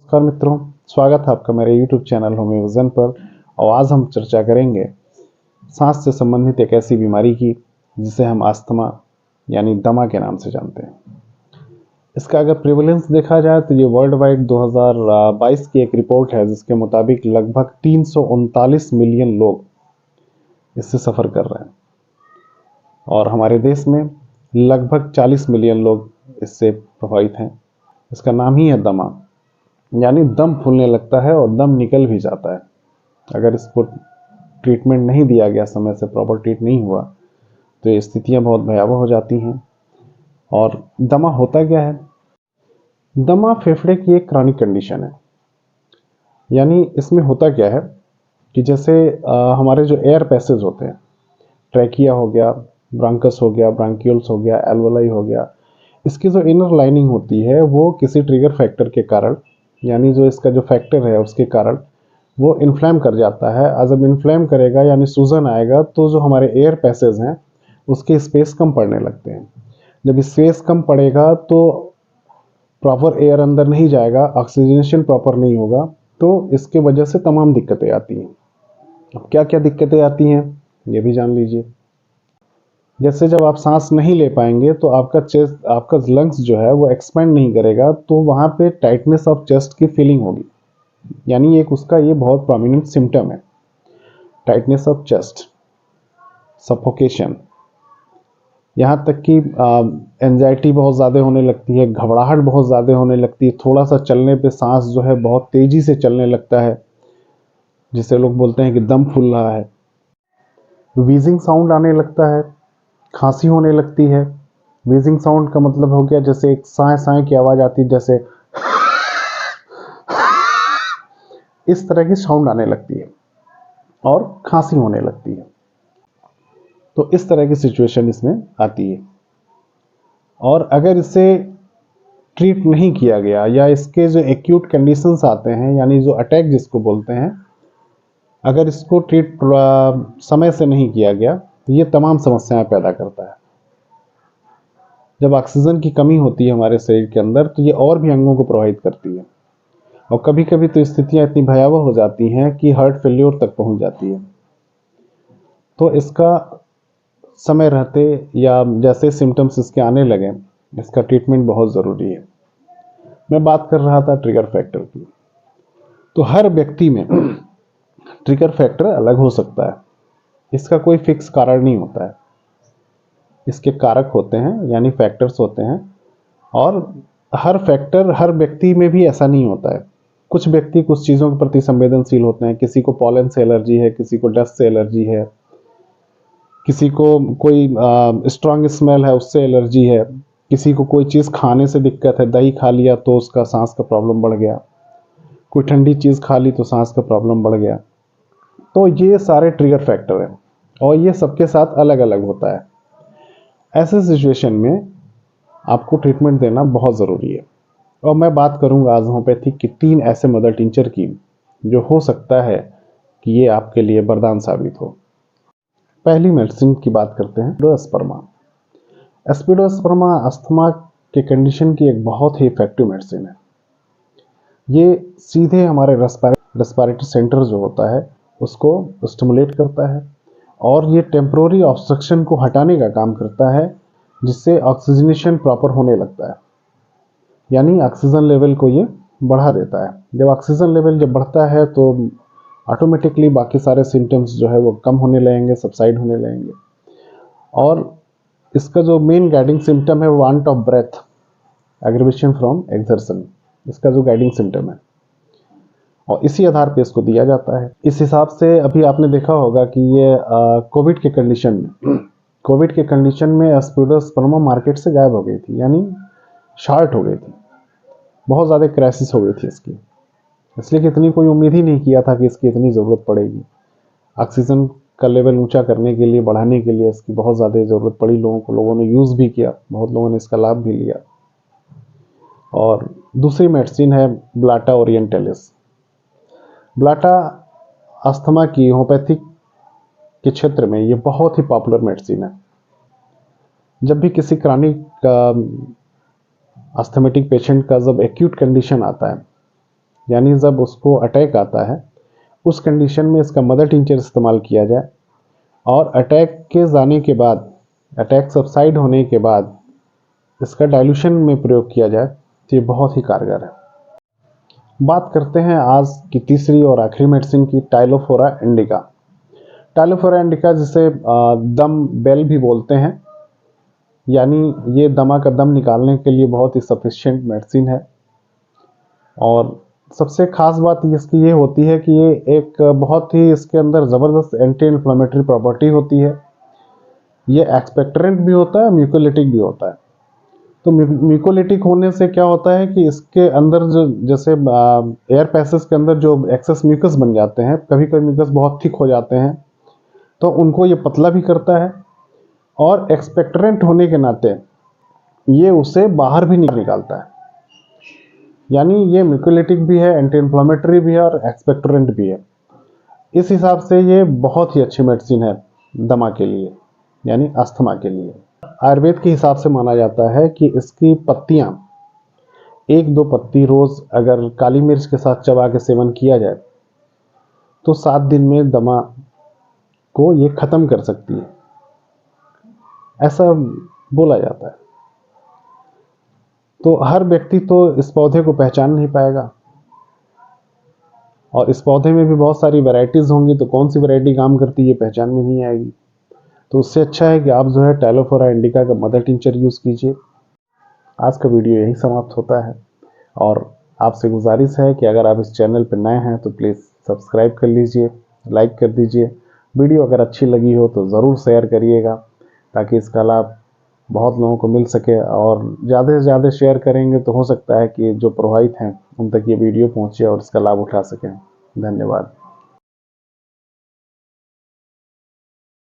नमस्कार मित्रों, स्वागत है आपका मेरे YouTube चैनल होम्यो विजन पर। और आज हम चर्चा करेंगे सांस से संबंधित एक ऐसी बीमारी की जिसे हम अस्थमा यानी दमा के नाम से जानते हैं। इसका अगर प्रेवलेंस देखा जाए तो ये वर्ल्ड वाइड 2022 की एक रिपोर्ट है जिसके मुताबिक लगभग 339 मिलियन लोग इससे सफ़र कर रहे हैं और हमारे देश में लगभग 40 मिलियन लोग इससे प्रभावित हैं। इसका नाम ही है दमा, यानी दम फूलने लगता है और दम निकल भी जाता है। अगर इसको ट्रीटमेंट नहीं दिया गया, समय से प्रॉपर ट्रीट नहीं हुआ तो ये स्थितियाँ बहुत भयावह हो जाती हैं। और दमा होता क्या है? दमा फेफड़े की एक क्रॉनिक कंडीशन है। यानी इसमें होता क्या है कि जैसे हमारे जो एयर पैसेज होते हैं, ट्रैकिया हो गया, ब्रांकस हो गया, ब्रांक्यूल्स हो गया, एल्वोलाई हो गया, इसकी जो इनर लाइनिंग होती है वो किसी ट्रिगर फैक्टर के कारण, यानी जो इसका जो फैक्टर है उसके कारण वो इन्फ्लेम कर जाता है। और जब इन्फ्लेम करेगा यानी सूजन आएगा तो जो हमारे एयर पैसेज हैं उसके स्पेस कम पड़ने लगते हैं। जब स्पेस कम पड़ेगा तो प्रॉपर एयर अंदर नहीं जाएगा, ऑक्सीजनेशन प्रॉपर नहीं होगा, तो इसके वजह से तमाम दिक्कतें आती हैं। अब क्या क्या दिक्कतें आती हैं ये भी जान लीजिए। जैसे जब आप सांस नहीं ले पाएंगे तो आपका चेस्ट, आपका लंग्स जो है वो एक्सपेंड नहीं करेगा, तो वहाँ पे टाइटनेस ऑफ चेस्ट की फीलिंग होगी। यानी एक उसका ये बहुत प्रोमिनेंट सिम्टम है, टाइटनेस ऑफ चेस्ट, सफोकेशन। यहाँ तक कि एंजाइटी बहुत ज़्यादा होने लगती है, घबराहट बहुत ज़्यादा होने लगती है, थोड़ा सा चलने पे सांस जो है बहुत तेज़ी से चलने लगता है, जिसे लोग बोलते हैं कि दम फूल रहा है। वीजिंग साउंड आने लगता है, खांसी होने लगती है। वीजिंग साउंड का मतलब हो गया जैसे एक साए साए की आवाज़ आती है, जैसे इस तरह की साउंड आने लगती है और खांसी होने लगती है। तो इस तरह की सिचुएशन इसमें आती है। और अगर इसे ट्रीट नहीं किया गया या इसके जो एक्यूट कंडीशंस आते हैं, यानी जो अटैक जिसको बोलते हैं, अगर इसको ट्रीट समय से नहीं किया गया तो ये तमाम समस्याएं पैदा करता है। जब ऑक्सीजन की कमी होती है हमारे शरीर के अंदर तो ये और भी अंगों को प्रभावित करती है और कभी कभी तो स्थितियां इतनी भयावह हो जाती हैं कि हार्ट फेल्योर तक पहुंच जाती है। तो इसका समय रहते या जैसे सिम्टम्स इसके आने लगे, इसका ट्रीटमेंट बहुत ज़रूरी है। मैं बात कर रहा था ट्रिगर फैक्टर की। तो हर व्यक्ति में ट्रिगर फैक्टर अलग हो सकता है, इसका कोई फिक्स कारण नहीं होता है। इसके कारक होते हैं, यानी फैक्टर्स होते हैं, और हर फैक्टर हर व्यक्ति में भी ऐसा नहीं होता है। कुछ व्यक्ति कुछ चीज़ों के प्रति संवेदनशील होते हैं, किसी को पॉलन से एलर्जी है, किसी को डस्ट से एलर्जी है, किसी को कोई स्ट्रॉन्ग स्मेल है उससे एलर्जी है, किसी को कोई चीज़ खाने से दिक्कत है, दही खा लिया तो उसका सांस का प्रॉब्लम बढ़ गया, कोई ठंडी चीज़ खा ली तो सांस का प्रॉब्लम बढ़ गया। तो ये सारे ट्रिगर फैक्टर हैं और ये सबके साथ अलग अलग होता है। ऐसे सिचुएशन में आपको ट्रीटमेंट देना बहुत ज़रूरी है। और मैं बात करूंगा आज होम्योपैथिक की 3 ऐसे मदर टिंचर की जो हो सकता है कि ये आपके लिए वरदान साबित हो। पहली मेडिसिन की बात करते हैं, एस्पिडोस्पर्मा। एस्पिडोस्पर्मा अस्थमा के कंडीशन की एक बहुत ही इफेक्टिव मेडिसिन है। ये सीधे हमारे रेस्पिरेटरी सेंटर जो होता है उसको स्टिमुलेट करता है और ये टेम्पररी ऑब्स्ट्रक्शन को हटाने का काम करता है, जिससे ऑक्सीजनेशन प्रॉपर होने लगता है, यानी ऑक्सीजन लेवल को ये बढ़ा देता है। जब ऑक्सीजन लेवल जब बढ़ता है तो ऑटोमेटिकली बाकी सारे सिम्टम्स जो है वो कम होने लगेंगे, सबसाइड होने लगेंगे। और इसका जो मेन गाइडिंग सिम्टम है वो want of breath, aggravation from exertion, इसका जो गाइडिंग सिम्टम है और इसी आधार पे इसको दिया जाता है। इस हिसाब से अभी आपने देखा होगा कि ये कोविड के कंडीशन में एस्पिडोस्पर्मा मार्केट से गायब हो गई थी, यानी शॉर्ट हो गई थी, बहुत ज़्यादा क्राइसिस हो गई थी इसकी, इसलिए कि इतनी कोई उम्मीद ही नहीं किया था कि इसकी इतनी ज़रूरत पड़ेगी। ऑक्सीजन का लेवल ऊंचा करने के लिए, बढ़ाने के लिए इसकी बहुत ज़्यादा ज़रूरत पड़ी लोगों को, लोगों ने यूज़ भी किया, बहुत लोगों ने इसका लाभ भी लिया। और दूसरी मेडिसिन है ब्लाटा ओरिएंटलिस। ब्लाटा अस्थमा की होम्योपैथिक के क्षेत्र में ये बहुत ही पॉपुलर मेडिसिन है। जब भी किसी क्रॉनिक अस्थमेटिक पेशेंट का जब एक्यूट कंडीशन आता है, यानी जब उसको अटैक आता है उस कंडीशन में इसका मदर टिंचर इस्तेमाल किया जाए और अटैक के जाने के बाद, अटैक सबसाइड होने के बाद इसका डाइल्यूशन में प्रयोग किया जाए तो ये बहुत ही कारगर है। बात करते हैं आज की तीसरी और आखिरी मेडिसिन की, टाइलोफोरा इंडिका। टाइलोफोरा इंडिका जिसे दम बेल भी बोलते हैं, यानी ये दमा का दम निकालने के लिए बहुत ही सफिशिएंट मेडिसिन है। और सबसे खास बात इसकी ये होती है कि ये एक बहुत ही, इसके अंदर ज़बरदस्त एंटी इन्फ्लेमेटरी प्रॉपर्टी होती है। ये एक्सपेक्टरेंट भी होता है, म्यूकोलिटिक भी होता है। तो म्यूकोलिटिक होने से क्या होता है कि इसके अंदर जो जैसे एयर पैसेज के अंदर जो एक्सेस म्यूकस बन जाते हैं, कभी कभी म्यूकस बहुत थिक हो जाते हैं, तो उनको ये पतला भी करता है। और एक्सपेक्टरेंट होने के नाते ये उसे बाहर भी निकालता है, यानी ये म्यूकोलिटिक भी है, एंटी इन्फ्लेमेटरी भी है और एक्सपेक्टरेंट भी है। इस हिसाब से ये बहुत ही अच्छी मेडिसिन है दमा के लिए, यानी अस्थमा के लिए। आयुर्वेद के हिसाब से माना जाता है कि इसकी पत्तियां, 1-2 पत्ती रोज अगर काली मिर्च के साथ चबा के सेवन किया जाए तो 7 दिन में दमा को ये खत्म कर सकती है, ऐसा बोला जाता है। तो हर व्यक्ति तो इस पौधे को पहचान नहीं पाएगा, और इस पौधे में भी बहुत सारी वैरायटीज होंगी, तो कौन सी वैरायटी काम करती है ये पहचान में नहीं आएगी। तो उससे अच्छा है कि आप जो है टाइलोफोरा इंडिका का मदर टिंचर यूज़ कीजिए। आज का वीडियो यही समाप्त होता है, और आपसे गुजारिश है कि अगर आप इस चैनल पर नए हैं तो प्लीज़ सब्सक्राइब कर लीजिए, लाइक कर दीजिए। वीडियो अगर अच्छी लगी हो तो ज़रूर शेयर करिएगा, ताकि इसका लाभ बहुत लोगों को मिल सके। और ज़्यादा से ज़्यादा शेयर करेंगे तो हो सकता है कि जो प्रभावित हैं उन तक ये वीडियो पहुँचे और इसका लाभ उठा सकें। धन्यवाद।